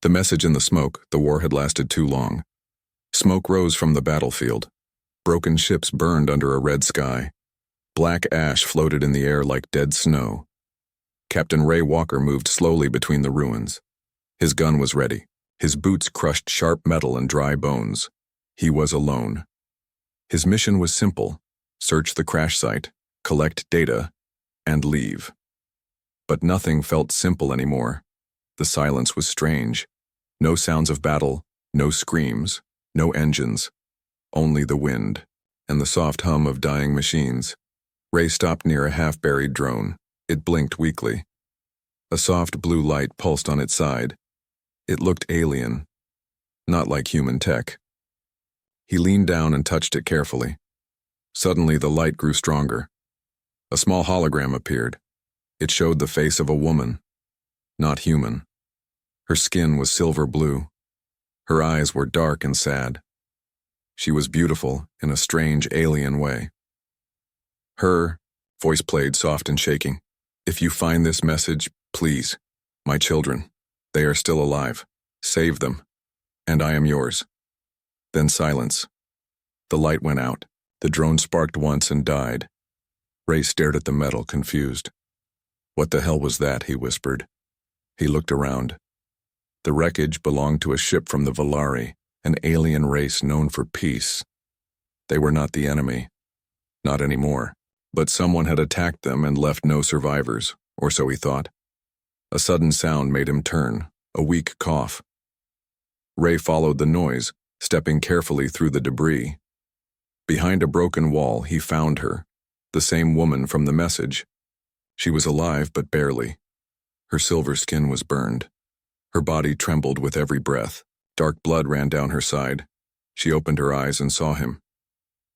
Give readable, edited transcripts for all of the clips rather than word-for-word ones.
The message in the smoke: the war had lasted too long. Smoke rose from the battlefield. Broken ships burned under a red sky. Black ash floated in the air like dead snow. Captain Ray Walker moved slowly between the ruins. His gun was ready. His boots crushed sharp metal and dry bones. He was alone. His mission was simple: search the crash site, collect data, and leave. But nothing felt simple anymore. The silence was strange. No sounds of battle, no screams, no engines. Only the wind, and the soft hum of dying machines. Ray stopped near a half-buried drone. It blinked weakly. A soft blue light pulsed on its side. It looked alien, not like human tech. He leaned down and touched it carefully. Suddenly, the light grew stronger. A small hologram appeared. It showed the face of a woman, not human. Her skin was silver blue. Her eyes were dark and sad. She was beautiful in a strange alien way. Her voice played soft and shaking. If you find this message, please, my children, they are still alive. Save them, and I am yours. Then silence. The light went out. The drone sparked once and died. Ray stared at the metal, confused. What the hell was that? He whispered. He looked around. The wreckage belonged to a ship from the Valari, an alien race known for peace. They were not the enemy. Not anymore. But someone had attacked them and left no survivors, or so he thought. A sudden sound made him turn, a weak cough. Ray followed the noise, stepping carefully through the debris. Behind a broken wall, he found her, the same woman from the message. She was alive, but barely. Her silver skin was burned. Her body trembled with every breath. Dark blood ran down her side. She opened her eyes and saw him.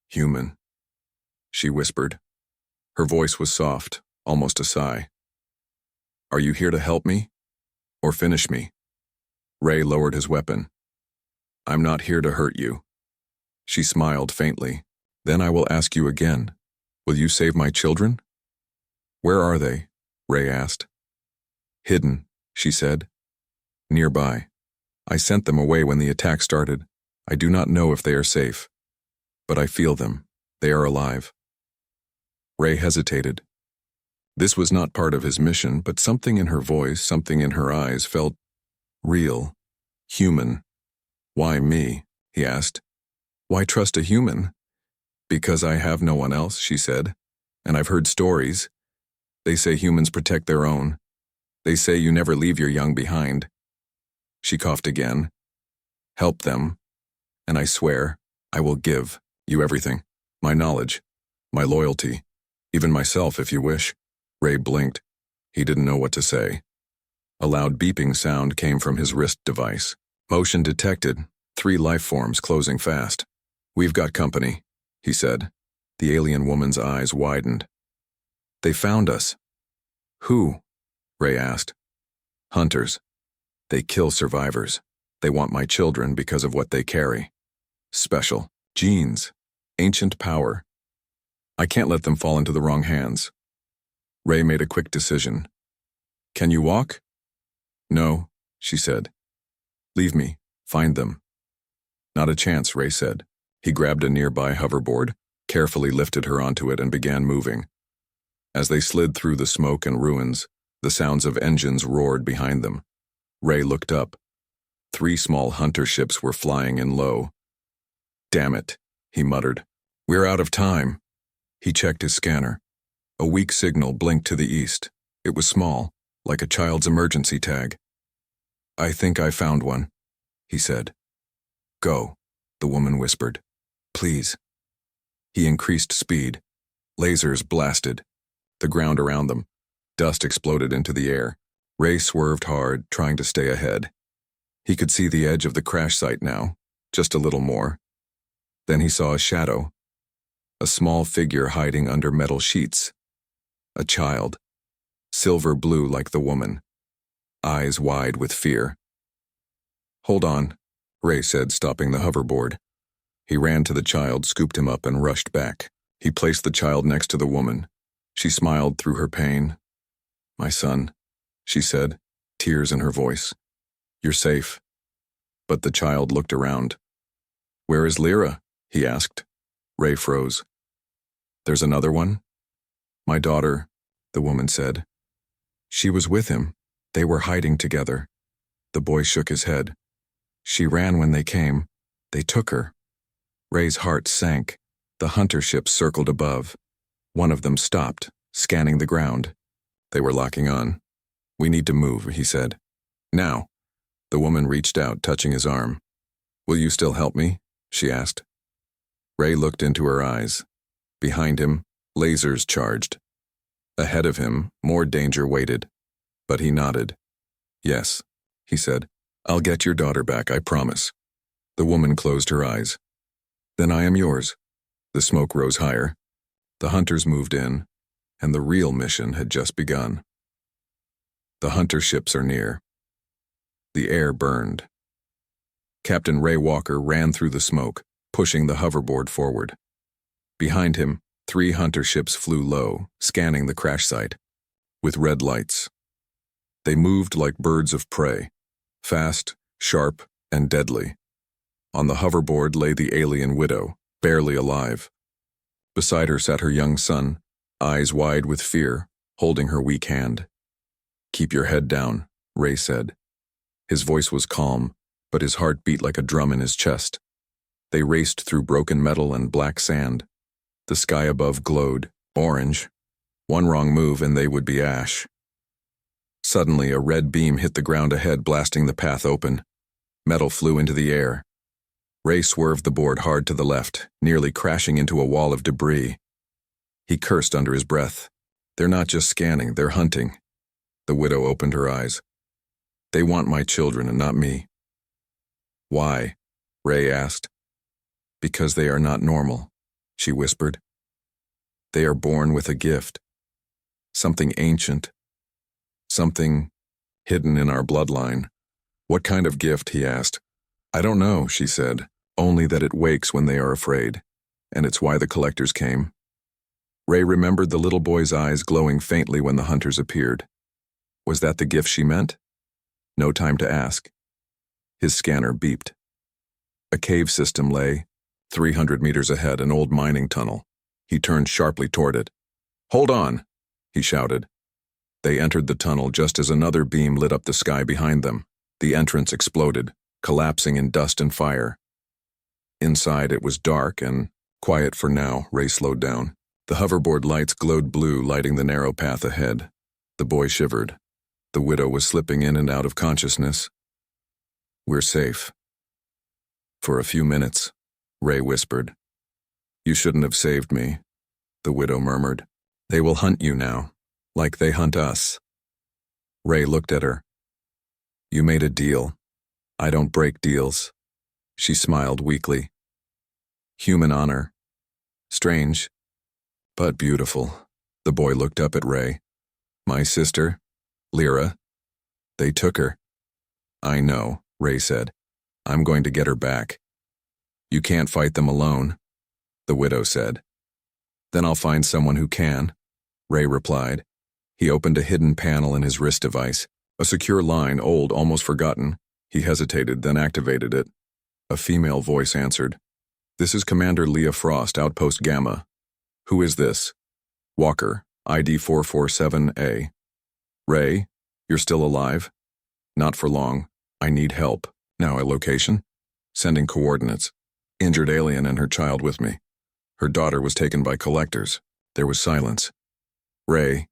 Human, she whispered. Her voice was soft, almost a sigh. Are you here to help me? Or finish me? Ray lowered his weapon. I'm not here to hurt you. She smiled faintly. Then I will ask you again. Will you save my children? Where are they? Ray asked. Hidden, she said. Nearby. I sent them away when the attack started. I do not know if they are safe. But I feel them. They are alive. Ray hesitated. This was not part of his mission, but something in her voice, something in her eyes felt real, human. Why me? He asked. Why trust a human? Because I have no one else, she said. And I've heard stories. They say humans protect their own. They say you never leave your young behind. She coughed again. Help them, and I swear I will give you everything. My knowledge, my loyalty, even myself if you wish. Ray blinked. He didn't know what to say. A loud beeping sound came from his wrist device. Motion detected. 3 life forms closing fast. We've got company, he said. The alien woman's eyes widened. They found us. Who? Ray asked. Hunters. They kill survivors. They want my children because of what they carry. Special. Genes. Ancient power. I can't let them fall into the wrong hands. Ray made a quick decision. Can you walk? No, she said. Leave me. Find them. Not a chance, Ray said. He grabbed a nearby hoverboard, carefully lifted her onto it and began moving. As they slid through the smoke and ruins, the sounds of engines roared behind them. Ray looked up. 3 small hunter ships were flying in low. Damn it, he muttered. We're out of time. He checked his scanner. A weak signal blinked to the east. It was small, like a child's emergency tag. I think I found one, he said. Go, the woman whispered. Please. He increased speed. Lasers blasted. The ground around them. Dust exploded into the air. Ray swerved hard, trying to stay ahead. He could see the edge of the crash site now, just a little more. Then he saw a shadow. A small figure hiding under metal sheets. A child. Silver blue like the woman. Eyes wide with fear. Hold on, Ray said, stopping the hoverboard. He ran to the child, scooped him up, and rushed back. He placed the child next to the woman. She smiled through her pain. My son, she said, tears in her voice. You're safe. But the child looked around. Where is Lyra? He asked. Ray froze. There's another one? My daughter, the woman said. She was with him. They were hiding together. The boy shook his head. She ran when they came. They took her. Ray's heart sank. The hunter ships circled above. One of them stopped, scanning the ground. They were locking on. We need to move, he said. Now. The woman reached out, touching his arm. Will you still help me? She asked. Ray looked into her eyes. Behind him, lasers charged. Ahead of him, more danger waited. But he nodded. Yes, he said. I'll get your daughter back, I promise. The woman closed her eyes. Then I am yours. The smoke rose higher. The hunters moved in, and the real mission had just begun. The hunter ships are near. The air burned. Captain Ray Walker ran through the smoke, pushing the hoverboard forward. Behind him, 3 hunter ships flew low, scanning the crash site, with red lights. They moved like birds of prey, fast, sharp, and deadly. On the hoverboard lay the alien widow, barely alive. Beside her sat her young son, eyes wide with fear, holding her weak hand. Keep your head down, Ray said. His voice was calm, but his heart beat like a drum in his chest. They raced through broken metal and black sand. The sky above glowed, orange. One wrong move and they would be ash. Suddenly, a red beam hit the ground ahead, blasting the path open. Metal flew into the air. Ray swerved the board hard to the left, nearly crashing into a wall of debris. He cursed under his breath. They're not just scanning, they're hunting. The widow opened her eyes. They want my children and not me. Why? Ray asked. Because they are not normal, she whispered. They are born with a gift. Something ancient. Something hidden in our bloodline. What kind of gift, he asked. I don't know, she said, only that it wakes when they are afraid, and it's why the collectors came. Ray remembered the little boy's eyes glowing faintly when the hunters appeared. Was that the gift she meant? No time to ask. His scanner beeped. A cave system lay, 300 meters ahead, an old mining tunnel. He turned sharply toward it. Hold on, he shouted. They entered the tunnel just as another beam lit up the sky behind them. The entrance exploded, collapsing in dust and fire. Inside it was dark and quiet for now. Ray slowed down. The hoverboard lights glowed blue, lighting the narrow path ahead. The boy shivered. The widow was slipping in and out of consciousness. We're safe. For a few minutes, Ray whispered. You shouldn't have saved me, the widow murmured. They will hunt you now, like they hunt us. Ray looked at her. You made a deal. I don't break deals. She smiled weakly. Human honor. Strange, but beautiful. The boy looked up at Ray. My sister, Lyra. They took her. I know, Ray said. I'm going to get her back. You can't fight them alone, the widow said. Then I'll find someone who can, Ray replied. He opened a hidden panel in his wrist device, a secure line, old, almost forgotten. He hesitated, then activated it. A female voice answered. This is Commander Leah Frost, Outpost Gamma. Who is this? Walker, ID 447A. Ray, you're still alive? Not for long. I need help. Now a location? Sending coordinates. Injured alien and her child with me. Her daughter was taken by collectors. There was silence. Ray,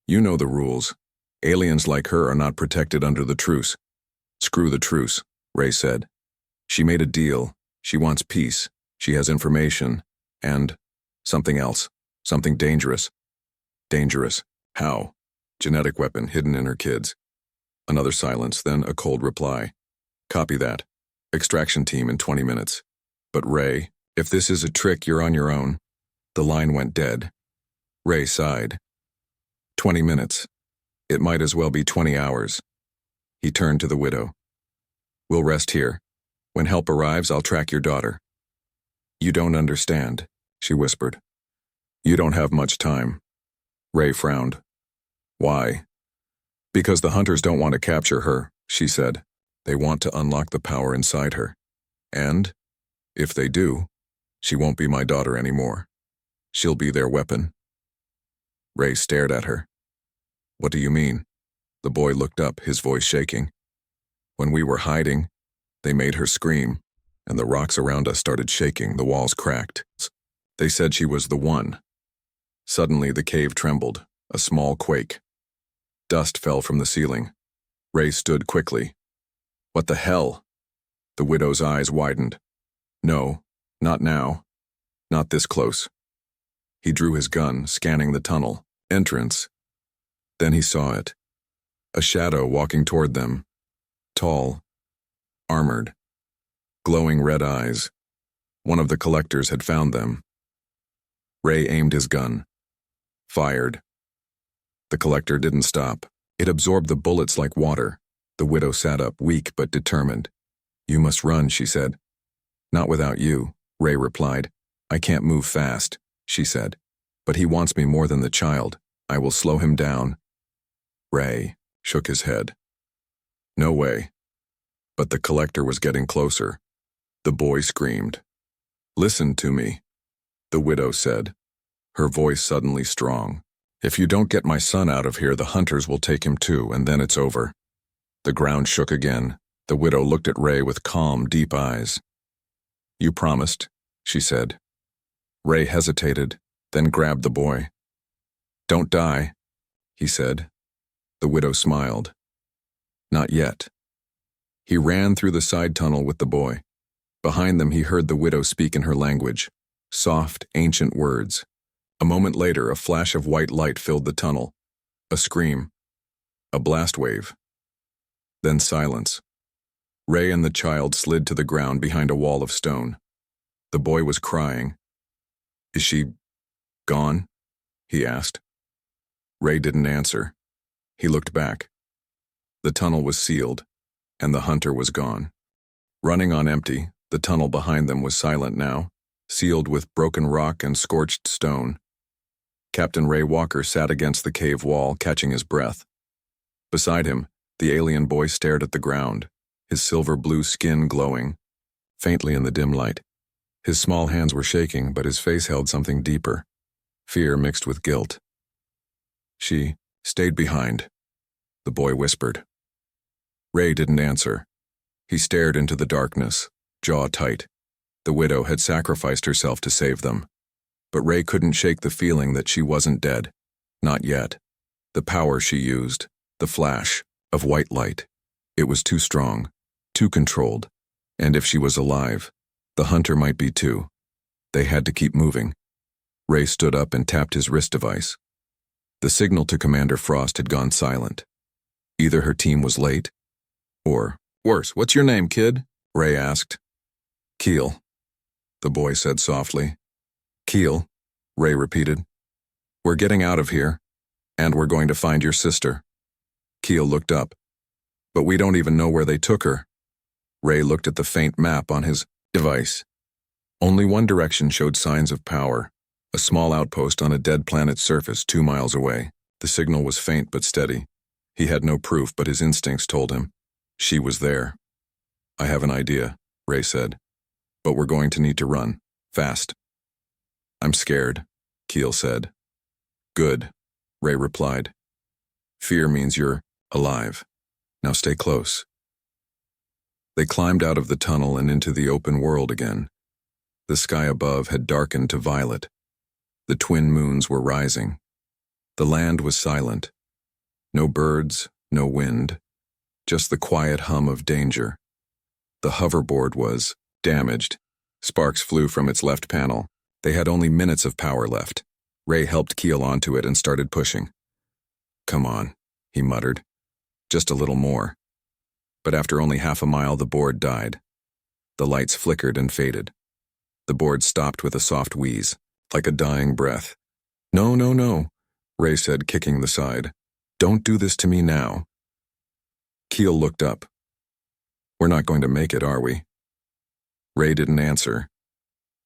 you know the rules. Aliens like her are not protected under the truce. Screw the truce, Ray said. She made a deal. She wants peace. She has information. And something else. Something dangerous. Dangerous. How? Genetic weapon hidden in her kids. Another silence, then a cold reply. Copy that. Extraction team in 20 minutes. But Ray, if this is a trick, you're on your own. The line went dead. Ray sighed. 20 minutes. It might as well be 20 hours. He turned to the widow. We'll rest here. When help arrives, I'll track your daughter. You don't understand, she whispered. You don't have much time. Ray frowned. Why? Because the hunters don't want to capture her, she said. They want to unlock the power inside her. And, if they do, she won't be my daughter anymore. She'll be their weapon. Ray stared at her. What do you mean? The boy looked up, his voice shaking. When we were hiding, they made her scream, and the rocks around us started shaking, the walls cracked. They said she was the one. Suddenly the cave trembled, a small quake. Dust fell from the ceiling. Ray stood quickly. What the hell? The widow's eyes widened. No, not now. Not this close. He drew his gun, scanning the tunnel, entrance. Then he saw it. A shadow walking toward them. Tall. Armored. Glowing red eyes. One of the collectors had found them. Ray aimed his gun. Fired. The collector didn't stop. It absorbed the bullets like water. The widow sat up, weak but determined. You must run, she said. Not without you, Ray replied. I can't move fast, she said. But he wants me more than the child. I will slow him down. Ray shook his head. No way. But the collector was getting closer. The boy screamed. Listen to me, the widow said, her voice suddenly strong. If you don't get my son out of here, the hunters will take him too, and then it's over. The ground shook again. The widow looked at Ray with calm, deep eyes. You promised, she said. Ray hesitated, then grabbed the boy. Don't die, he said. The widow smiled. Not yet. He ran through the side tunnel with the boy. Behind them he heard the widow speak in her language, soft, ancient words. A moment later, a flash of white light filled the tunnel. A scream. A blast wave. Then silence. Ray and the child slid to the ground behind a wall of stone. The boy was crying. Is she gone? He asked. Ray didn't answer. He looked back. The tunnel was sealed, and the hunter was gone. Running on empty, the tunnel behind them was silent now, sealed with broken rock and scorched stone. Captain Ray Walker sat against the cave wall, catching his breath. Beside him, the alien boy stared at the ground, his silver-blue skin glowing, faintly in the dim light. His small hands were shaking, but his face held something deeper, fear mixed with guilt. She stayed behind, the boy whispered. Ray didn't answer. He stared into the darkness, jaw tight. The widow had sacrificed herself to save them. But Ray couldn't shake the feeling that she wasn't dead. Not yet. The power she used, the flash of white light. It was too strong, too controlled. And if she was alive, the hunter might be too. They had to keep moving. Ray stood up and tapped his wrist device. The signal to Commander Frost had gone silent. Either her team was late, or, worse, what's your name, kid? Ray asked. Keel, the boy said softly. Keel, Ray repeated. We're getting out of here, and we're going to find your sister. Keel looked up. But we don't even know where they took her. Ray looked at the faint map on his device. Only one direction showed signs of power, a small outpost on a dead planet's surface 2 miles away. The signal was faint but steady. He had no proof, but his instincts told him. She was there. I have an idea, Ray said. But we're going to need to run. Fast. I'm scared, Keel said. Good, Ray replied. Fear means you're alive. Now stay close. They climbed out of the tunnel and into the open world again. The sky above had darkened to violet. The twin moons were rising. The land was silent. No birds, no wind, just the quiet hum of danger. The hoverboard was damaged. Sparks flew from its left panel. They had only minutes of power left. Ray helped Keel onto it and started pushing. Come on, he muttered. Just a little more. But after only half a mile, the board died. The lights flickered and faded. The board stopped with a soft wheeze, like a dying breath. No, no, no, Ray said, kicking the side. Don't do this to me now. Keel looked up. We're not going to make it, are we? Ray didn't answer.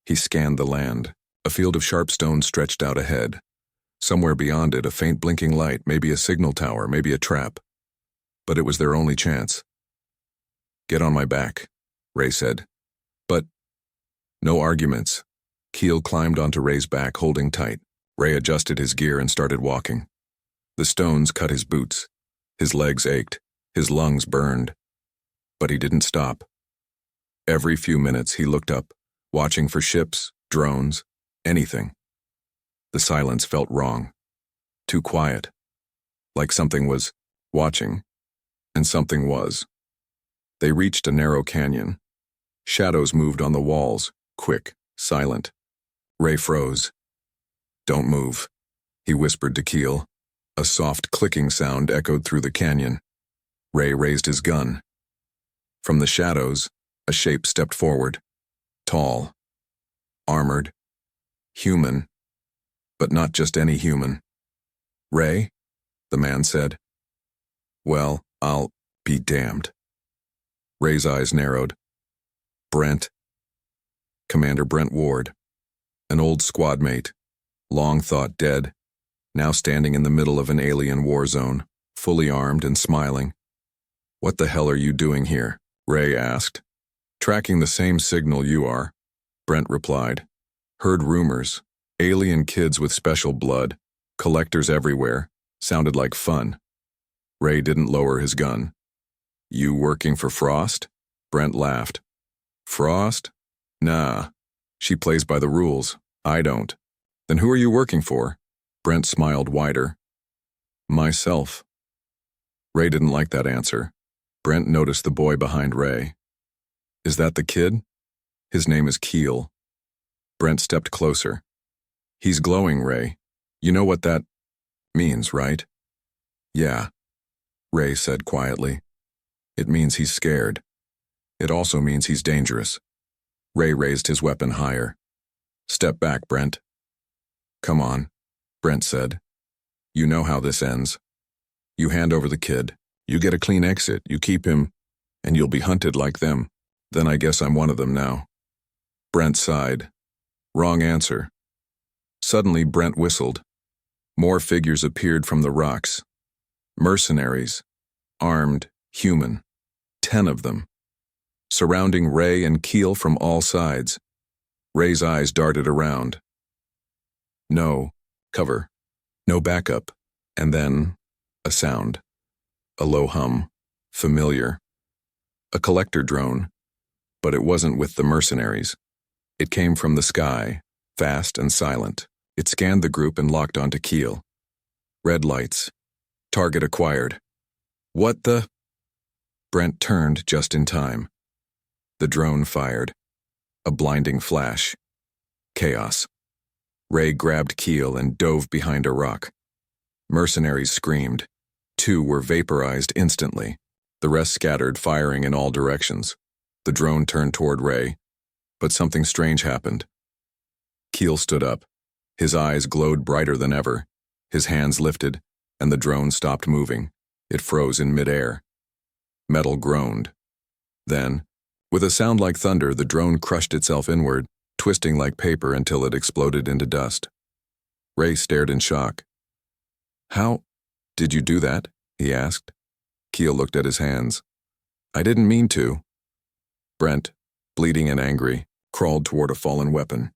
He scanned the land. A field of sharp stone stretched out ahead. Somewhere beyond it, a faint blinking light, maybe a signal tower, maybe a trap. But it was their only chance. Get on my back, Ray said. But no arguments. Keel climbed onto Ray's back, holding tight. Ray adjusted his gear and started walking. The stones cut his boots. His legs ached. His lungs burned. But he didn't stop. Every few minutes he looked up, watching for ships, drones, anything. The silence felt wrong. Too quiet. Like something was watching, and something was. They reached a narrow canyon. Shadows moved on the walls, quick, silent. Ray froze. Don't move, he whispered to Keel. A soft clicking sound echoed through the canyon. Ray raised his gun. From the shadows, a shape stepped forward. Tall, armored, human, but not just any human. Ray? The man said. Well, I'll be damned. Ray's eyes narrowed. Brent. Commander Brent Ward. An old squad mate, long thought dead, now standing in the middle of an alien war zone, fully armed and smiling. What the hell are you doing here? Ray asked. Tracking the same signal you are, Brent replied. Heard rumors. Alien kids with special blood, collectors everywhere. Sounded like fun. Ray didn't lower his gun. You working for Frost? Brent laughed. Frost? Nah. She plays by the rules. I don't. Then who are you working for? Brent smiled wider. Myself. Ray didn't like that answer. Brent noticed the boy behind Ray. Is that the kid? His name is Keel. Brent stepped closer. He's glowing, Ray. You know what that means, right? Yeah, Ray said quietly. It means he's scared. It also means he's dangerous. Ray raised his weapon higher. Step back, Brent. Come on, Brent said. You know how this ends. You hand over the kid. You get a clean exit. You keep him, and you'll be hunted like them. Then I guess I'm one of them now. Brent sighed. Wrong answer. Suddenly, Brent whistled. More figures appeared from the rocks. Mercenaries. Armed, human. 10 of them. Surrounding Ray and Keel from all sides. Ray's eyes darted around. No cover. No backup. And then, a sound. A low hum. Familiar. A collector drone. But it wasn't with the mercenaries. It came from the sky, fast and silent. It scanned the group and locked onto Keel. Red lights. Target acquired. What the? Brent turned just in time. The drone fired. A blinding flash. Chaos. Ray grabbed Keel and dove behind a rock. Mercenaries screamed. 2 were vaporized instantly. The rest scattered, firing in all directions. The drone turned toward Ray, but something strange happened. Keel stood up. His eyes glowed brighter than ever. His hands lifted, and the drone stopped moving. It froze in midair. Metal groaned. Then, with a sound like thunder, the drone crushed itself inward, twisting like paper until it exploded into dust. Ray stared in shock. How did you do that? He asked. Keel looked at his hands. I didn't mean to. Brent, bleeding and angry, crawled toward a fallen weapon.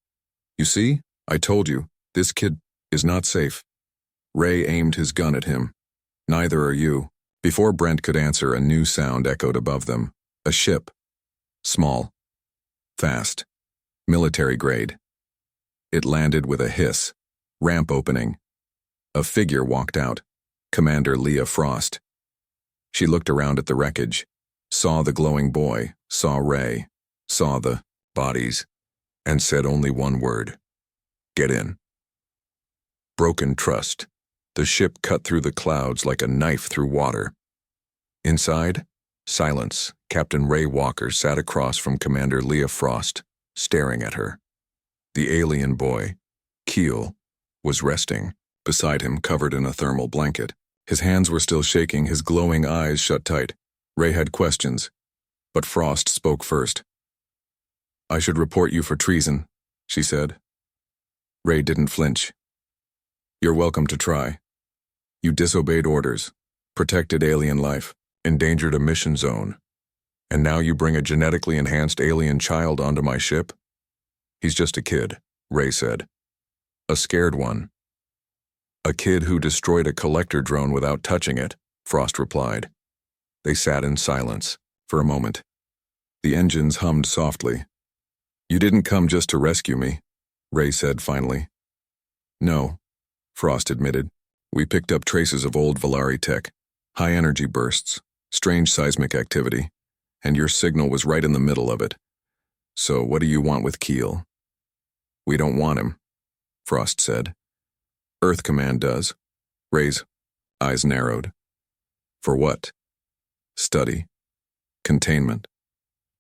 You see? I told you, this kid is not safe. Ray aimed his gun at him. Neither are you. Before Brent could answer, a new sound echoed above them. A ship. Small. Fast. Military grade. It landed with a hiss. Ramp opening. A figure walked out. Commander Leah Frost. She looked around at the wreckage, saw the glowing boy, saw Ray, saw the bodies, and said only one word. Get in. Broken trust. The ship cut through the clouds like a knife through water. Inside, silence. Captain Ray Walker sat across from Commander Leah Frost, staring at her. The alien boy, Keel, was resting, beside him covered in a thermal blanket. His hands were still shaking, his glowing eyes shut tight. Ray had questions, but Frost spoke first. I should report you for treason, she said. Ray didn't flinch. You're welcome to try. You disobeyed orders, protected alien life, endangered a mission zone. And now you bring a genetically enhanced alien child onto my ship? He's just a kid, Ray said. A scared one. A kid who destroyed a collector drone without touching it, Frost replied. They sat in silence for a moment. The engines hummed softly. You didn't come just to rescue me, Ray said finally. No, Frost admitted. We picked up traces of old Valari tech, high energy bursts, strange seismic activity, and your signal was right in the middle of it. So what do you want with Keel? We don't want him, Frost said. Earth Command does. Ray's eyes narrowed. For what? Study. Containment.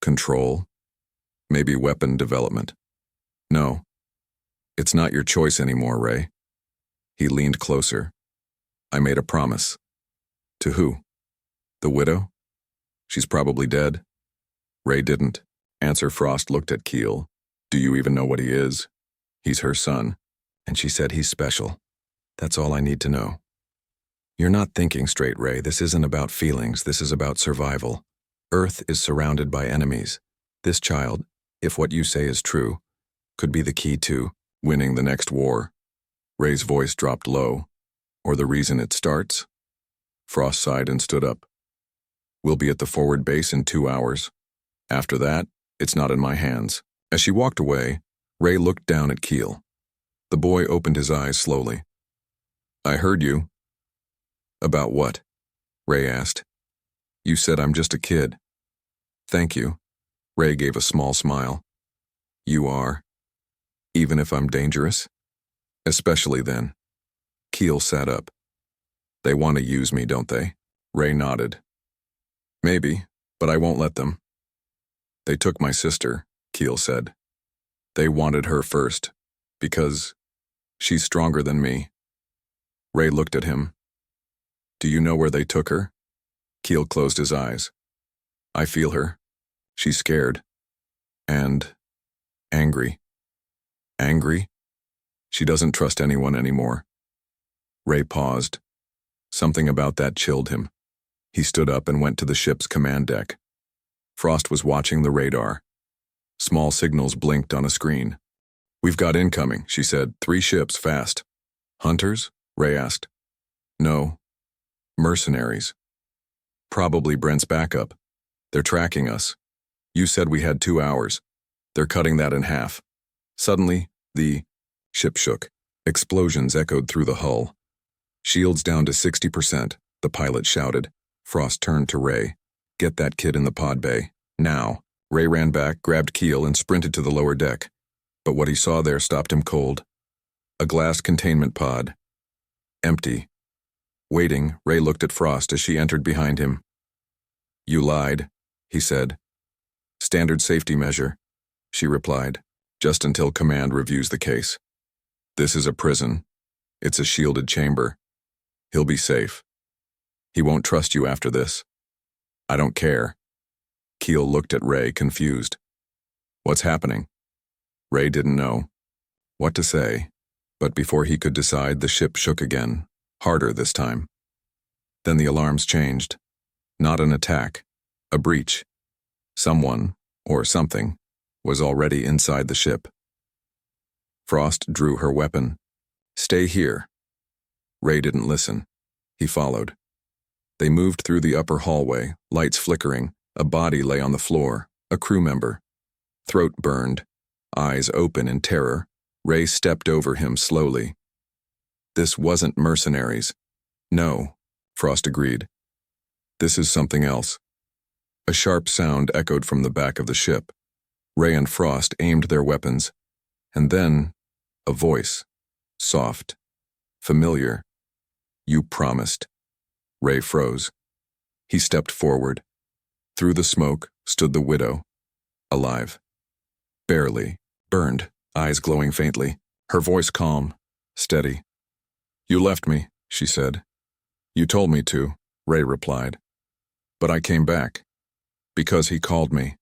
Control. Maybe weapon development. No. It's not your choice anymore, Ray. He leaned closer. I made a promise. To who? The widow? She's probably dead. Ray didn't answer. Frost looked at Keel. Do you even know what he is? He's her son, and she said he's special. That's all I need to know. You're not thinking straight, Ray. This isn't about feelings. This is about survival. Earth is surrounded by enemies. This child, if what you say is true, could be the key to winning the next war. Ray's voice dropped low. Or the reason it starts? Frost sighed and stood up. We'll be at the forward base in 2 hours. After that, it's not in my hands. As she walked away, Ray looked down at Keel. The boy opened his eyes slowly. I heard you. About what? Ray asked. You said I'm just a kid. Thank you. Ray gave a small smile. You are. Even if I'm dangerous? Especially then. Keel sat up. They want to use me, don't they? Ray nodded. Maybe, but I won't let them. They took my sister, Keel said. They wanted her first, because she's stronger than me. Ray looked at him. Do you know where they took her? Keel closed his eyes. I feel her. She's scared. And angry. Angry? She doesn't trust anyone anymore. Ray paused. Something about that chilled him. He stood up and went to the ship's command deck. Frost was watching the radar. Small signals blinked on a screen. We've got incoming, she said. 3 ships, fast. Hunters? Ray asked. No. Mercenaries. Probably Brent's backup. They're tracking us. You said we had 2 hours. They're cutting that in half. Suddenly, the ship shook. Explosions echoed through the hull. Shields down to 60%, the pilot shouted. Frost turned to Ray. Get that kid in the pod bay. Now. Ray ran back, grabbed Keel, and sprinted to the lower deck. But what he saw there stopped him cold. A glass containment pod. Empty. Waiting, Ray looked at Frost as she entered behind him. You lied, he said. Standard safety measure, she replied, just until command reviews the case. This is a prison. It's a shielded chamber. He'll be safe. He won't trust you after this. I don't care. Keel looked at Ray, confused. What's happening? Ray didn't know what to say, but before he could decide, the ship shook again, harder this time. Then the alarms changed. Not an attack, a breach. Someone, or something, was already inside the ship. Frost drew her weapon. Stay here. Ray didn't listen. He followed. They moved through the upper hallway, lights flickering. A body lay on the floor, a crew member. Throat burned, eyes open in terror. Ray stepped over him slowly. This wasn't mercenaries. No, Frost agreed. This is something else. A sharp sound echoed from the back of the ship. Ray and Frost aimed their weapons. And then, a voice. Soft. Familiar. You promised. Ray froze. He stepped forward. Through the smoke stood the widow. Alive. Barely. Burned, eyes glowing faintly. Her voice calm. Steady. You left me, she said. You told me to, Ray replied. But I came back. Because he called me.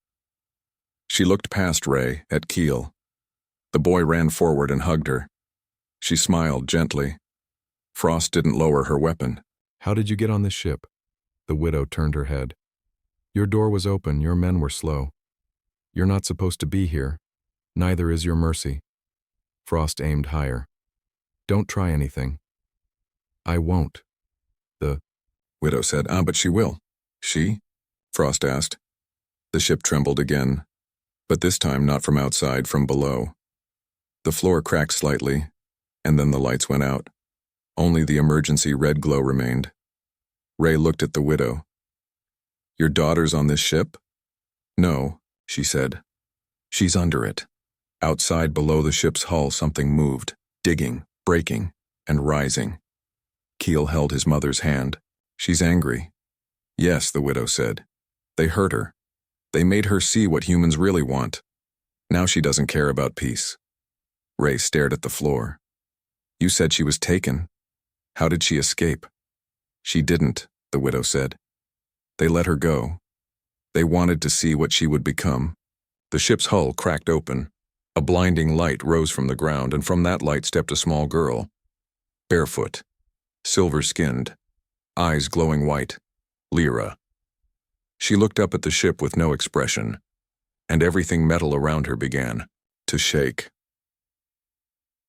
She looked past Ray, at Keel. The boy ran forward and hugged her. She smiled gently. Frost didn't lower her weapon. How did you get on this ship? The widow turned her head. Your door was open, your men were slow. You're not supposed to be here. Neither is your mercy. Frost aimed higher. Don't try anything. I won't. The widow said, but she will. She? Frost asked. The ship trembled again, but this time not from outside, from below. The floor cracked slightly, and then the lights went out. Only the emergency red glow remained. Ray looked at the widow. Your daughter's on this ship? No, she said. She's under it. Outside below the ship's hull something moved, digging, breaking, and rising. Keel held his mother's hand. She's angry. Yes, the widow said. They hurt her. They made her see what humans really want. Now she doesn't care about peace. Ray stared at the floor. You said she was taken. How did she escape? She didn't, the widow said. They let her go. They wanted to see what she would become. The ship's hull cracked open. A blinding light rose from the ground, and from that light stepped a small girl. Barefoot, silver-skinned, eyes glowing white. Lyra. She looked up at the ship with no expression, and everything metal around her began to shake.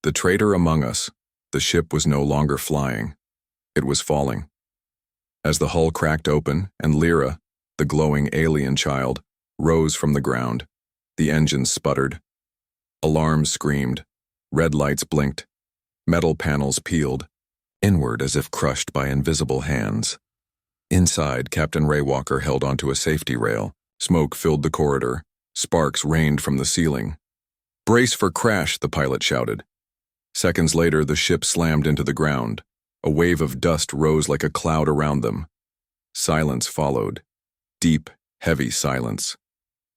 The traitor among us, the ship was no longer flying. It was falling. As the hull cracked open and Lyra, the glowing alien child, rose from the ground, the engines sputtered. Alarms screamed. Red lights blinked. Metal panels peeled, inward as if crushed by invisible hands. Inside, Captain Ray Walker held onto a safety rail. Smoke filled the corridor. Sparks rained from the ceiling. Brace for crash, the pilot shouted. Seconds later, the ship slammed into the ground. A wave of dust rose like a cloud around them. Silence followed. Deep, heavy silence.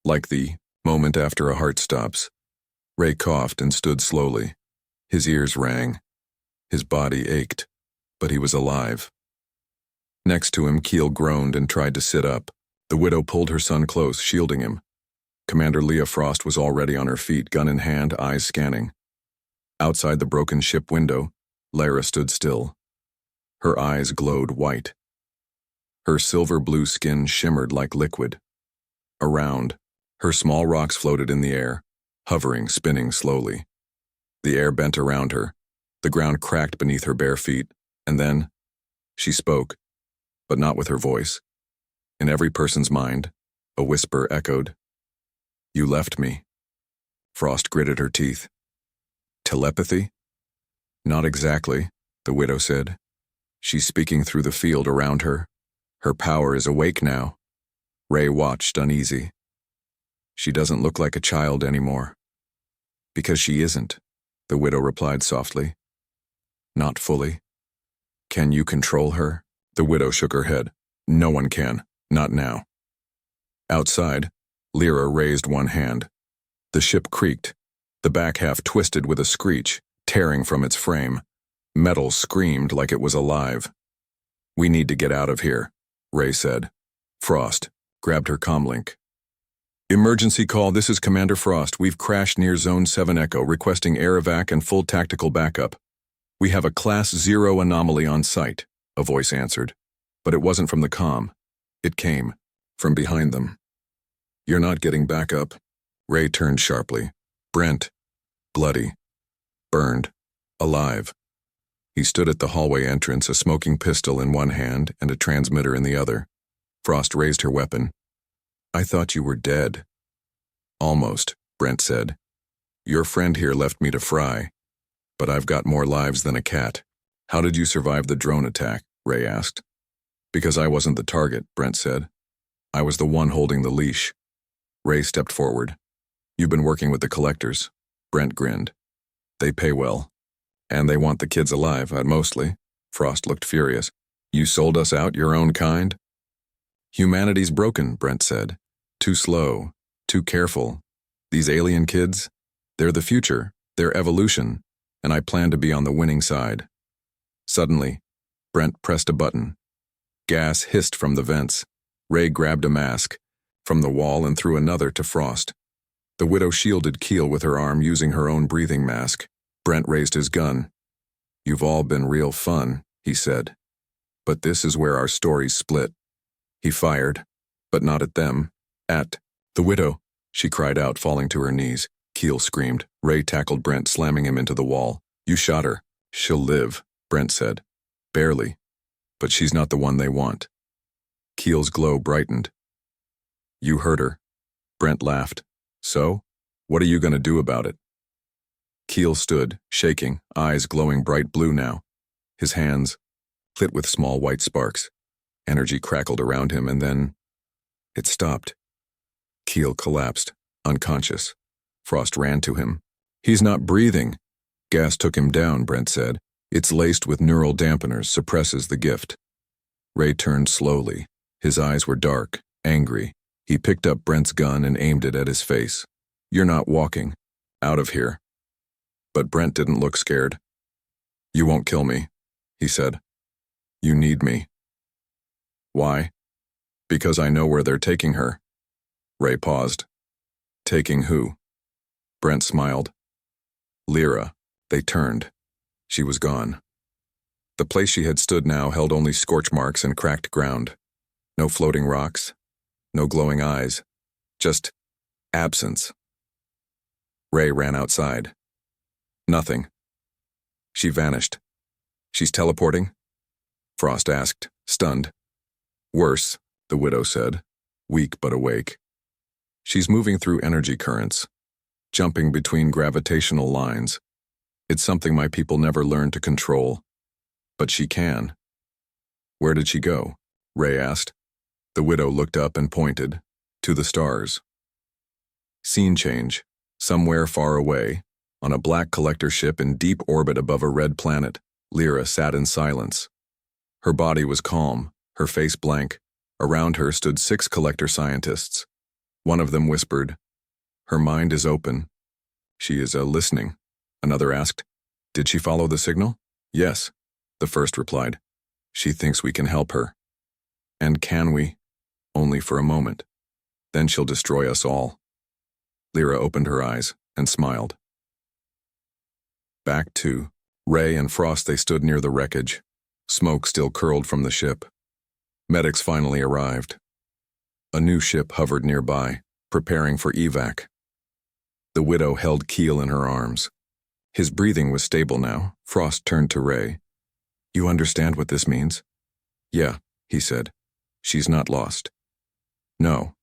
Like the moment after a heart stops. Ray coughed and stood slowly. His ears rang. His body ached, but he was alive. Next to him, Keel groaned and tried to sit up. The widow pulled her son close, shielding him. Commander Leah Frost was already on her feet, gun in hand, eyes scanning. Outside the broken ship window, Lyra stood still. Her eyes glowed white. Her silver-blue skin shimmered like liquid. Around, her small rocks floated in the air, hovering, spinning slowly. The air bent around her. The ground cracked beneath her bare feet, and then she spoke, but not with her voice. In every person's mind, a whisper echoed. You left me. Frost gritted her teeth. Telepathy? Not exactly, the widow said. She's speaking through the field around her. Her power is awake now. Ray watched, uneasy. She doesn't look like a child anymore. Because she isn't, the widow replied softly. Not fully. Can you control her? The widow shook her head. No one can, not now. Outside, Lyra raised one hand. The ship creaked. The back half twisted with a screech, tearing from its frame. Metal screamed like it was alive. We need to get out of here, Ray said. Frost grabbed her comlink. Emergency call, this is Commander Frost. We've crashed near Zone 7 Echo, requesting air evac and full tactical backup. We have a Class 0 anomaly on site, a voice answered. But it wasn't from the comm. It came from behind them. You're not getting backup. Ray turned sharply. Brent, bloody, burned, alive. He stood at the hallway entrance, a smoking pistol in one hand and a transmitter in the other. Frost raised her weapon. I thought you were dead. Almost, Brent said. Your friend here left me to fry, but I've got more lives than a cat. How did you survive the drone attack? Ray asked. Because I wasn't the target, Brent said. I was the one holding the leash. Ray stepped forward. You've been working with the collectors. Brent grinned. They pay well. And they want the kids alive, mostly. Frost looked furious. You sold us out, your own kind? Humanity's broken, Brent said. Too slow, too careful. These alien kids, they're the future, they're evolution, and I plan to be on the winning side. Suddenly, Brent pressed a button. Gas hissed from the vents. Ray grabbed a mask from the wall and threw another to Frost. The widow shielded Keel with her arm using her own breathing mask. Brent raised his gun. You've all been real fun, he said. But this is where our stories split. He fired, but not at them. At the widow, she cried out, falling to her knees. Keel screamed. Ray tackled Brent, slamming him into the wall. You shot her. She'll live, Brent said. Barely. But she's not the one they want. Keel's glow brightened. You hurt her. Brent laughed. So? What are you going to do about it? Keel stood, shaking, eyes glowing bright blue now. His hands lit with small white sparks. Energy crackled around him, and then it stopped. Keel collapsed, unconscious. Frost ran to him. He's not breathing. Gas took him down, Brent said. It's laced with neural dampeners, suppresses the gift. Ray turned slowly. His eyes were dark, angry. He picked up Brent's gun and aimed it at his face. You're not walking. Out of here. But Brent didn't look scared. You won't kill me, he said. You need me. Why? Because I know where they're taking her. Ray paused. Taking who? Brent smiled. Lyra. They turned. She was gone. The place she had stood now held only scorch marks and cracked ground. No floating rocks. No glowing eyes. Just absence. Ray ran outside. Nothing. She vanished. She's teleporting? Frost asked, stunned. Worse, the widow said, weak but awake. She's moving through energy currents, jumping between gravitational lines. It's something my people never learned to control. But she can. Where did she go? Ray asked. The widow looked up and pointed. To the stars. Scene change. Somewhere far away, on a black collector ship in deep orbit above a red planet, Lyra sat in silence. Her body was calm, her face blank. Around her stood 6 collector scientists. One of them whispered, Her mind is open. She is listening. Another asked, Did she follow the signal? Yes, the first replied. She thinks we can help her. And can we? Only for a moment. Then she'll destroy us all. Lyra opened her eyes and smiled. Back to Ray and Frost. They stood near the wreckage. Smoke still curled from the ship. Medics finally arrived. A new ship hovered nearby, preparing for evac. The widow held Keel in her arms. His breathing was stable now. Frost turned to Ray. You understand what this means? Yeah, he said. She's not lost. No.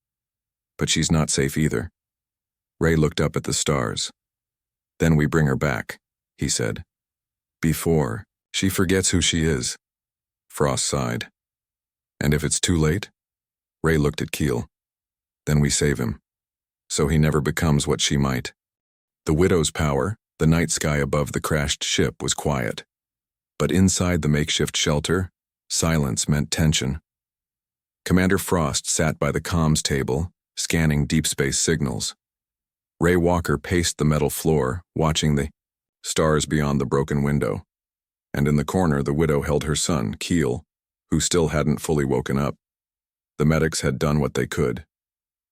But she's not safe either. Ray looked up at the stars. Then we bring her back, he said. Before she forgets who she is. Frost sighed. And if it's too late? Ray looked at Keel. Then we save him. So he never becomes what she might. The widow's power, the night sky above the crashed ship, was quiet. But inside the makeshift shelter, silence meant tension. Commander Frost sat by the comms table, scanning deep space signals. Ray Walker paced the metal floor, watching the stars beyond the broken window. And in the corner, the widow held her son, Keel, who still hadn't fully woken up. The medics had done what they could.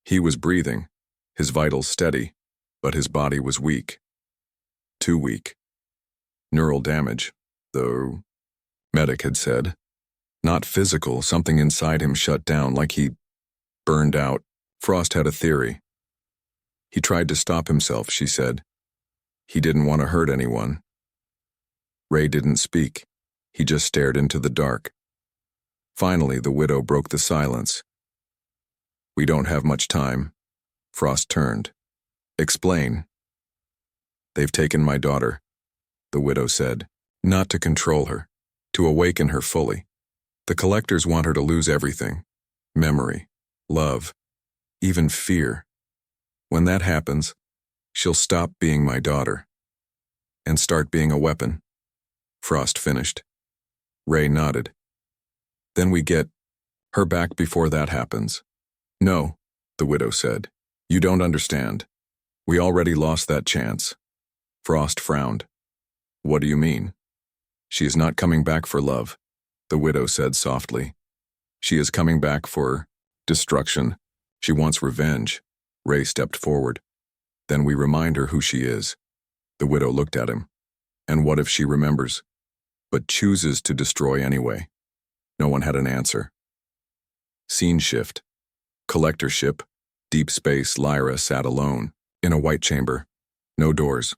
He was breathing, his vitals steady, but his body was weak. Too weak. Neural damage, the medic had said. Not physical, something inside him shut down like he burned out. Frost had a theory. He tried to stop himself, she said. He didn't want to hurt anyone. Ray didn't speak. He just stared into the dark. Finally, the widow broke the silence. We don't have much time. Frost turned. Explain. They've taken my daughter, the widow said. Not to control her, to awaken her fully. The collectors want her to lose everything. Memory, love, even fear. When that happens, she'll stop being my daughter and start being a weapon. Frost finished. Ray nodded. Then we get her back before that happens. No, the widow said. You don't understand. We already lost that chance. Frost frowned. What do you mean? She is not coming back for love, the widow said softly. She is coming back for destruction. She wants revenge. Ray stepped forward. Then we remind her who she is. The widow looked at him. And what if she remembers, but chooses to destroy anyway? No one had an answer. Scene shift. Collector ship, deep space. Lyra sat alone, in a white chamber. No doors,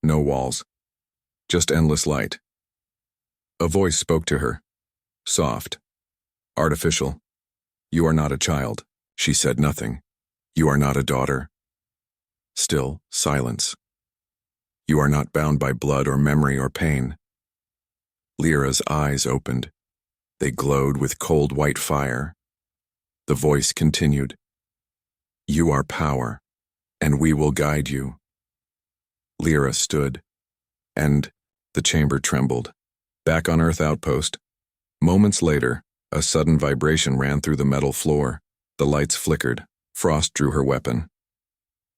no walls, just endless light. A voice spoke to her, soft, artificial. You are not a child. She said nothing. You are not a daughter. Still, silence. You are not bound by blood or memory or pain. Lyra's eyes opened. They glowed with cold white fire. The voice continued. You are power, and we will guide you. Lyra stood, and the chamber trembled. Back on Earth Outpost, moments later, a sudden vibration ran through the metal floor. The lights flickered. Frost drew her weapon.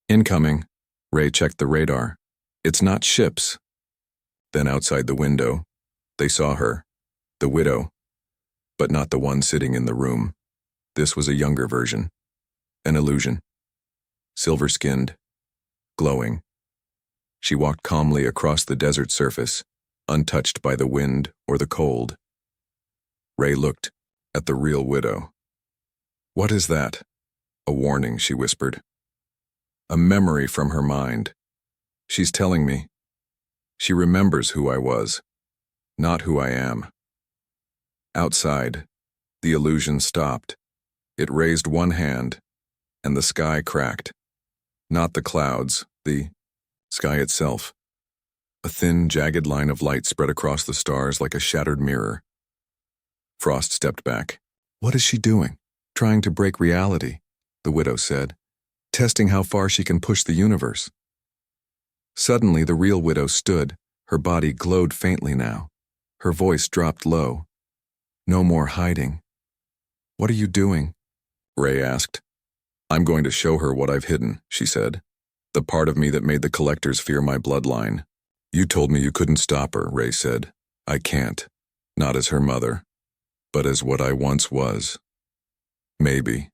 Incoming. Ray checked the radar. It's not ships. Then outside the window, they saw her, the widow, but not the one sitting in the room. This was a younger version, an illusion. Silver-skinned, glowing. She walked calmly across the desert surface, untouched by the wind or the cold. Ray looked at the real widow. What is that? A warning, she whispered. A memory from her mind. She's telling me. She remembers who I was, not who I am. Outside, the illusion stopped. It raised one hand, and the sky cracked. Not the clouds, the sky itself. A thin, jagged line of light spread across the stars like a shattered mirror. Frost stepped back. What is she doing? Trying to break reality, the widow said. Testing how far she can push the universe. Suddenly, the real widow stood. Her body glowed faintly now. Her voice dropped low. No more hiding. What are you doing? Ray asked. I'm going to show her what I've hidden, she said. The part of me that made the collectors fear my bloodline. You told me you couldn't stop her, Ray said. I can't. Not as her mother, but as what I once was. Maybe.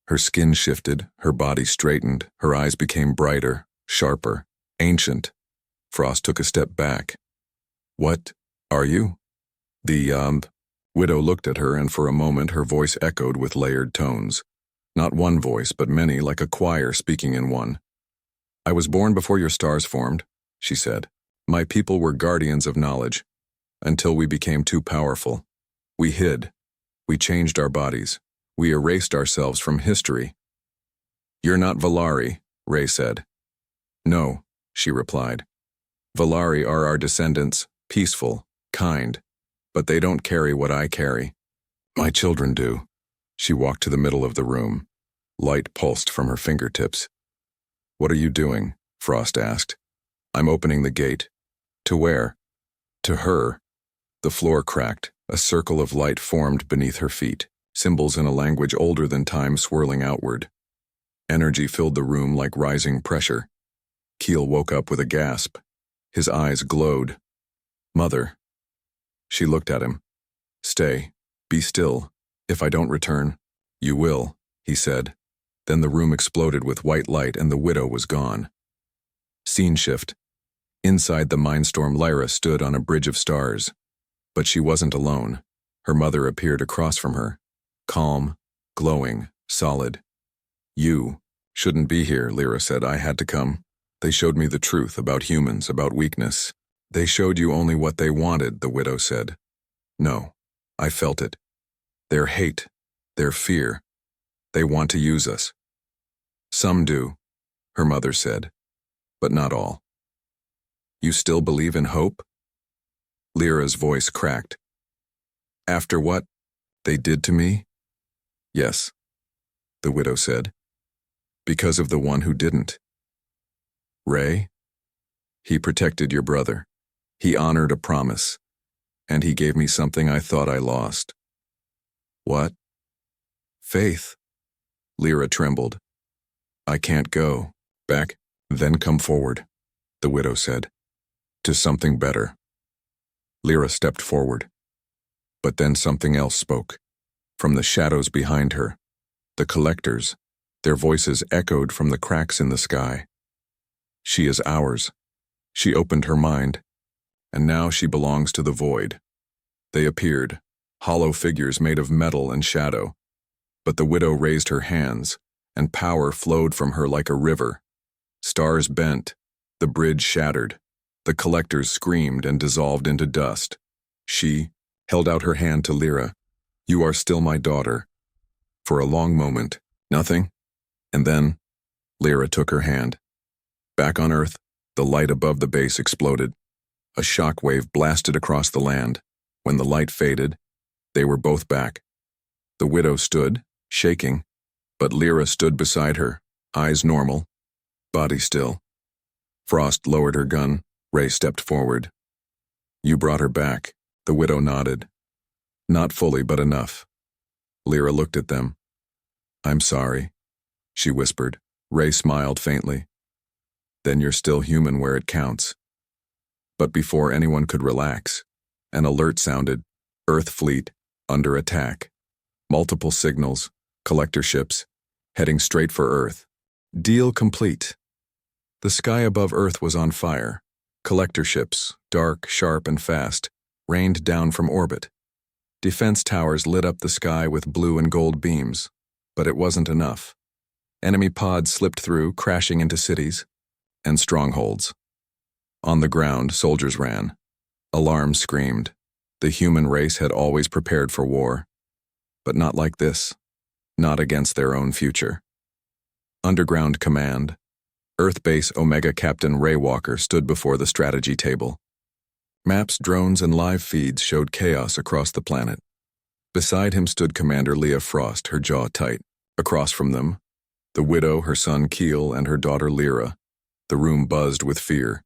Her skin shifted, her body straightened, her eyes became brighter, sharper, ancient. Frost took a step back. What are you? The widow looked at her, and for a moment her voice echoed with layered tones. Not one voice, but many, like a choir speaking in one. I was born before your stars formed, she said. My people were guardians of knowledge, until we became too powerful. We hid. We changed our bodies. We erased ourselves from history. You're not Valari, Ray said. No, she replied. Valari are our descendants, peaceful, kind, but they don't carry what I carry. My children do. She walked to the middle of the room. Light pulsed from her fingertips. What are you doing? Frost asked. I'm opening the gate. To where? To her. The floor cracked. A circle of light formed beneath her feet, symbols in a language older than time swirling outward. Energy filled the room like rising pressure. Keel woke up with a gasp. His eyes glowed. Mother. She looked at him. Stay. Be still. If I don't return, you will, he said. Then the room exploded with white light and the widow was gone. Scene shift. Inside the mindstorm, Lyra stood on a bridge of stars. But she wasn't alone. Her mother appeared across from her. Calm, glowing, solid. You shouldn't be here, Lyra said. I had to come. They showed me the truth about humans, about weakness. They showed you only what they wanted, the widow said. No, I felt it. Their hate, their fear. They want to use us. Some do, her mother said, but not all. You still believe in hope? Lyra's voice cracked. After what they did to me? Yes, the widow said. Because of the one who didn't. Ray? He protected your brother. He honored a promise. And he gave me something I thought I lost. What? Faith. Lyra trembled. I can't go. Back, then come forward, the widow said. To something better. Lyra stepped forward. But then something else spoke. From the shadows behind her. The collectors. Their voices echoed from the cracks in the sky. She is ours. She opened her mind. And now she belongs to the void. They appeared, hollow figures made of metal and shadow. But the widow raised her hands, and power flowed from her like a river. Stars bent, the bridge shattered, the collectors screamed and dissolved into dust. She held out her hand to Lyra. "You are still my daughter." For a long moment, nothing, and then Lyra took her hand. Back on Earth, the light above the base exploded. A shock wave blasted across the land. When the light faded, they were both back. The widow stood, shaking, but Lyra stood beside her, eyes normal, body still. Frost lowered her gun. Ray stepped forward. "You brought her back." The widow nodded. "Not fully, but enough." Lyra looked at them. "I'm sorry," she whispered. Ray smiled faintly. "Then you're still human where it counts." But before anyone could relax, an alert sounded. Earth fleet, under attack. Multiple signals, collector ships, heading straight for Earth. Deal complete. The sky above Earth was on fire. Collector ships, dark, sharp, and fast, rained down from orbit. Defense towers lit up the sky with blue and gold beams, but it wasn't enough. Enemy pods slipped through, crashing into cities and strongholds. On the ground, soldiers ran. Alarms screamed. The human race had always prepared for war, but not like this, not against their own future. Underground Command. Earth Base Omega Captain Ray Walker stood before the strategy table. Maps, drones, and live feeds showed chaos across the planet. Beside him stood Commander Leah Frost, her jaw tight. Across from them, the widow, her son Keel, and her daughter Lyra. The room buzzed with fear.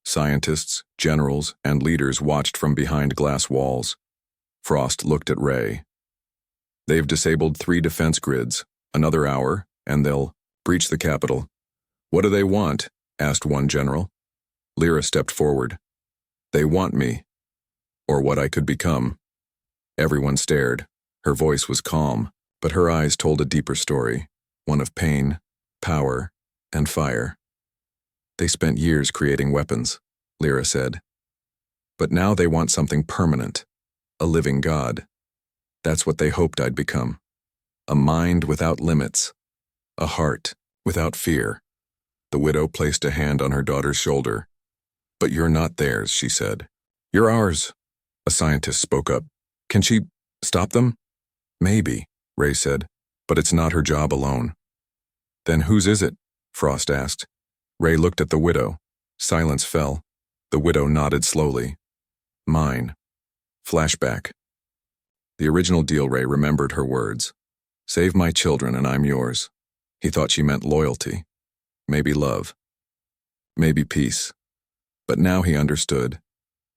Scientists, generals, and leaders watched from behind glass walls. Frost looked at Ray. "They've disabled 3 defense grids. Another hour, and they'll breach the capital." "What do they want?" asked one general. Lyra stepped forward. "They want me, or what I could become." Everyone stared. Her voice was calm, but her eyes told a deeper story, one of pain, power, and fire. "They spent years creating weapons," Lyra said. "But now they want something permanent, a living god. That's what they hoped I'd become. A mind without limits, a heart without fear." The widow placed a hand on her daughter's shoulder. "But you're not theirs," she said. "You're ours." A scientist spoke up. "Can she stop them?" "Maybe," Ray said, "but it's not her job alone." "Then whose is it?" Frost asked. Ray looked at the widow. Silence fell. The widow nodded slowly. "Mine." Flashback. The original deal, Ray remembered her words. "Save my children and I'm yours." He thought she meant loyalty. Maybe love. Maybe peace. But now he understood.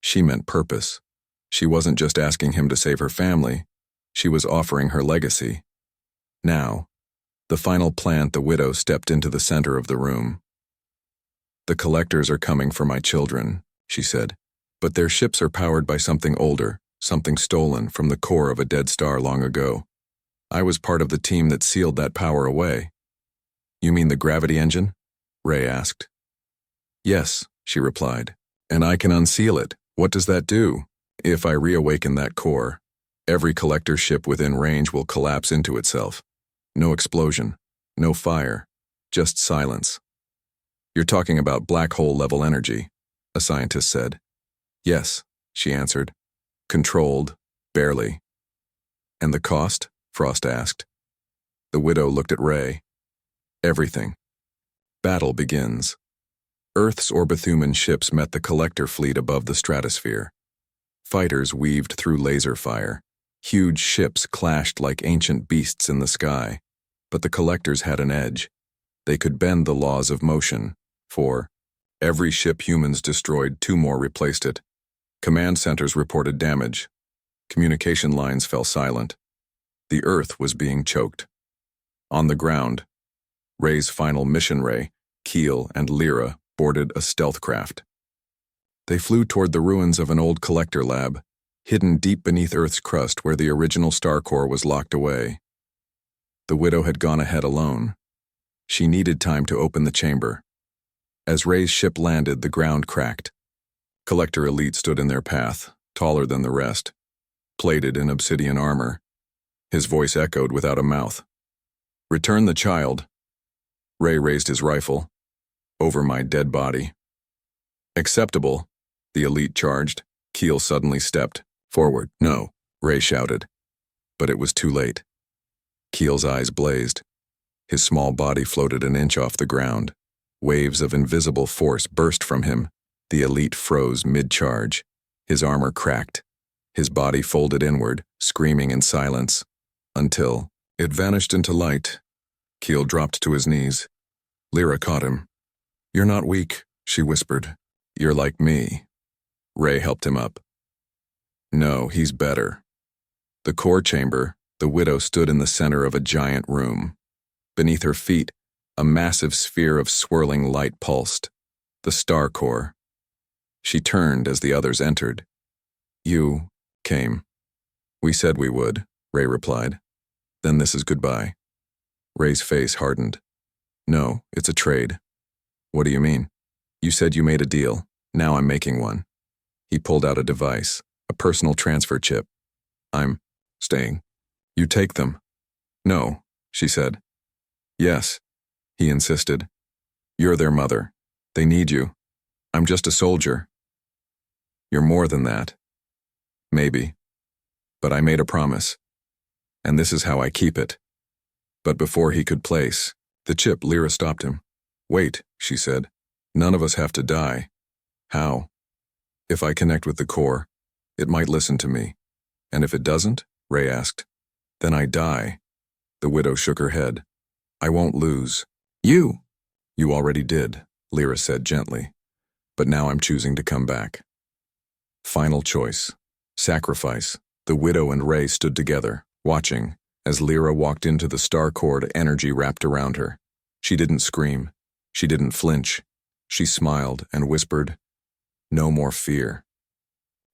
She meant purpose. She wasn't just asking him to save her family. She was offering her legacy. Now, the final plant, the widow stepped into the center of the room. "The collectors are coming for my children," she said. "But their ships are powered by something older, something stolen from the core of a dead star long ago. I was part of the team that sealed that power away." "You mean the gravity engine?" Ray asked. "Yes," she replied. "And I can unseal it. What does that do? If I reawaken that core, every collector ship within range will collapse into itself. No explosion, no fire, just silence." "You're talking about black hole level energy," a scientist said. "Yes," she answered. "Controlled, barely." "And the cost?" Frost asked. The widow looked at Ray. "Everything. Battle begins." Earth's Orbithuman ships met the collector fleet above the stratosphere. Fighters weaved through laser fire. Huge ships clashed like ancient beasts in the sky. But the collectors had an edge. They could bend the laws of motion. For every ship humans destroyed, 2 more replaced it. Command centers reported damage. Communication lines fell silent. The Earth was being choked. On the ground, Ray's final mission, Ray, Keel, and Lyra boarded a stealth craft. They flew toward the ruins of an old collector lab, hidden deep beneath Earth's crust where the original star core was locked away. The widow had gone ahead alone. She needed time to open the chamber. As Ray's ship landed, the ground cracked. Collector elite stood in their path, taller than the rest, plated in obsidian armor. His voice echoed without a mouth. Return the child. Ray raised his rifle. Over my dead body. Acceptable, the elite charged. Keel suddenly stepped forward. No, Ray shouted. But it was too late. Keel's eyes blazed. His small body floated an inch off the ground. Waves of invisible force burst from him. The elite froze mid-charge. His armor cracked. His body folded inward, screaming in silence. Until it vanished into light. Keel dropped to his knees. Lyra caught him. You're not weak, she whispered. You're like me. Ray helped him up. No, he's better. The core chamber, the widow stood in the center of a giant room. Beneath her feet, a massive sphere of swirling light pulsed. The star core. She turned as the others entered. You came. We said we would, Ray replied. Then this is goodbye. Ray's face hardened. No, it's a trade. What do you mean? You said you made a deal. Now I'm making one. He pulled out a device, a personal transfer chip. I'm staying. You take them. No, she said. Yes, he insisted. You're their mother. They need you. I'm just a soldier. You're more than that. Maybe. But I made a promise. And this is how I keep it. But before he could place the chip, Lyra stopped him. Wait, she said. None of us have to die. How? If I connect with the core, it might listen to me. And if it doesn't, Ray asked, then I die. The widow shook her head. I won't lose. You! You already did, Lyra said gently. But now I'm choosing to come back. Final choice. Sacrifice. The widow and Ray stood together, watching, as Lyra walked into the star cord, energy wrapped around her. She didn't scream. She didn't flinch. She smiled and whispered, no more fear.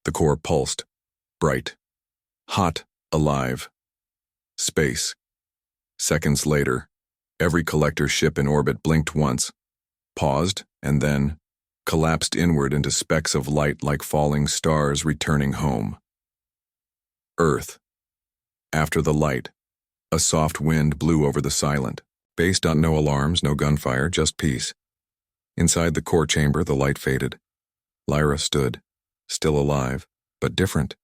The core pulsed, bright, hot, alive. Space. Seconds later, every collector ship in orbit blinked once, paused, and then collapsed inward into specks of light like falling stars returning home. Earth. After the light, a soft wind blew over the silent, based on no alarms, no gunfire, just peace. Inside the core chamber, the light faded. Lyra stood, still alive, but different.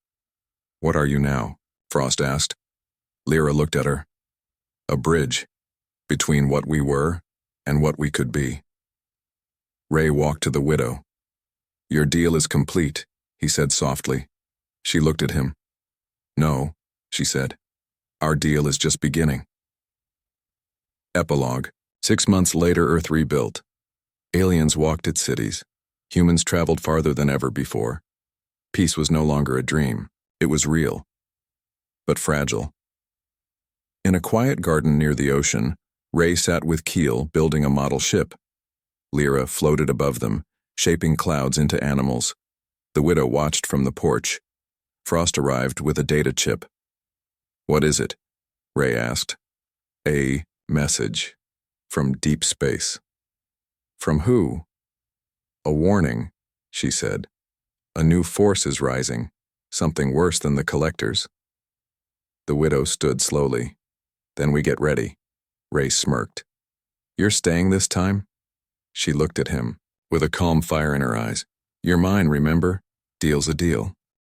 What are you now? Frost asked. Lyra looked at her. A bridge, between what we were and what we could be. Ray walked to the widow. Your deal is complete, he said softly. She looked at him. No, she said. Our deal is just beginning. Epilogue. 6 months later, Earth rebuilt. Aliens walked its cities. Humans traveled farther than ever before. Peace was no longer a dream. It was real. But fragile. In a quiet garden near the ocean, Ray sat with Keel building a model ship. Lyra floated above them, shaping clouds into animals. The widow watched from the porch. Frost arrived with a data chip. What is it? Ray asked. A message. From deep space. From who? A warning, she said. A new force is rising, something worse than the collectors. The widow stood slowly. Then we get ready. Ray smirked. You're staying this time? She looked at him, with a calm fire in her eyes. You're mine, remember? Deal's a deal.